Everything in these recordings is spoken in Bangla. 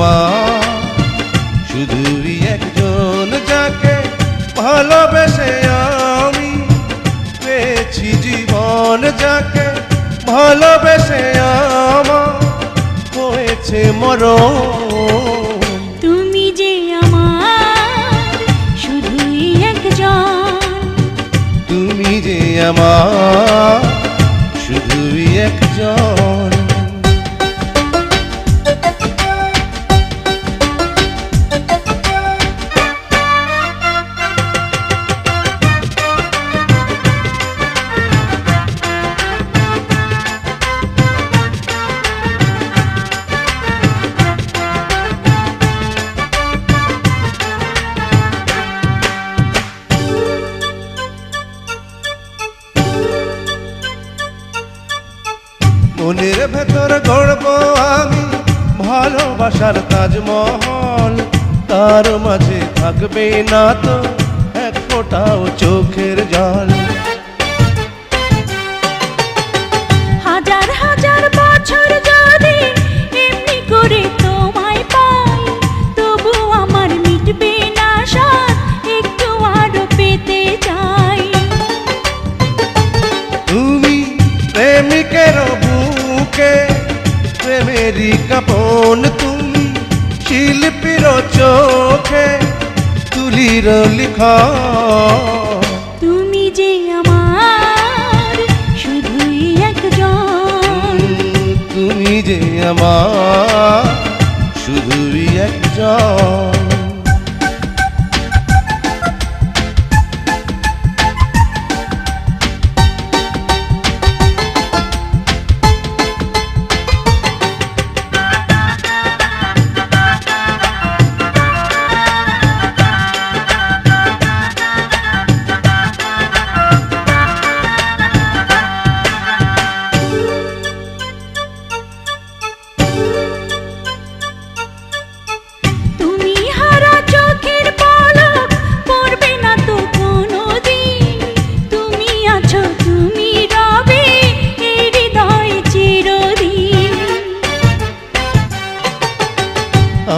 আমার শুধুই একজন, যাকে ভালোবেসে আমি পেয়েছি জীবন, যাকে ভালোবেসে আমার হয়েছে মরণ। তুমি যে আমার শুধুই একজন, তুমি যে আমার শুধুই একজন। মনের ভেতর গড়ব আমি ভালোবাসার তাজমহল, তার মাঝে থাকবে না তো এক ফোঁটাও চোখের জল। হাজার হাজার বছর যদি এমনি করে তোমায় পাই, তবু আমার মিটবে না স্বাদ, একটু আরো পেতে চাই। তুমি প্রেমিকের বুকে প্রেমেরই কাপন, তুমি শিল্পীর চোখে তুলির লিখা। তুমি যে আমার শুধুই একজন, তুমি যে আমার শুধুই একজন।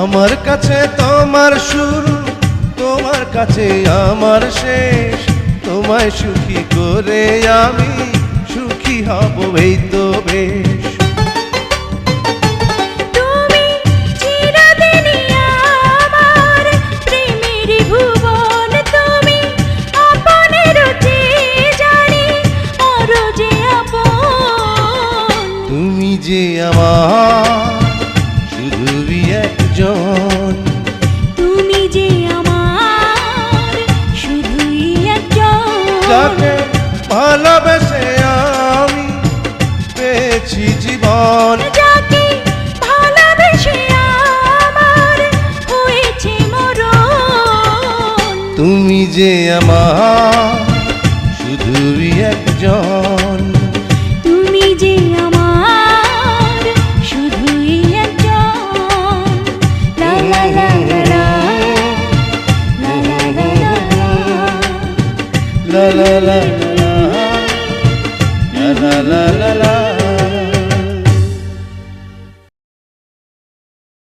আমার কাছে তোমার শুরু, তোমার কাছে আমার শেষ, তোমায় সুখী করে আমি সুখী হব এই তো বেশ। তুমি চিরদিনই আমার প্রেমের ভুবন, তুমি আপনের চেয়ে জানি আরো যে আপন। তুমি যে আমার শুধুই একজন, তুমি যে আমার শুধুই একজন, যাকে ভালোবেসে আমি পেয়েছি জীবন, যাকে ভালোবেসে আমার হয়েছে মরণ। তুমি যে আমার শুধুই একজন, তুমি যে আমার শুধুই একজন। লা লা লা লা লা লা লা লা la la la la la la la la la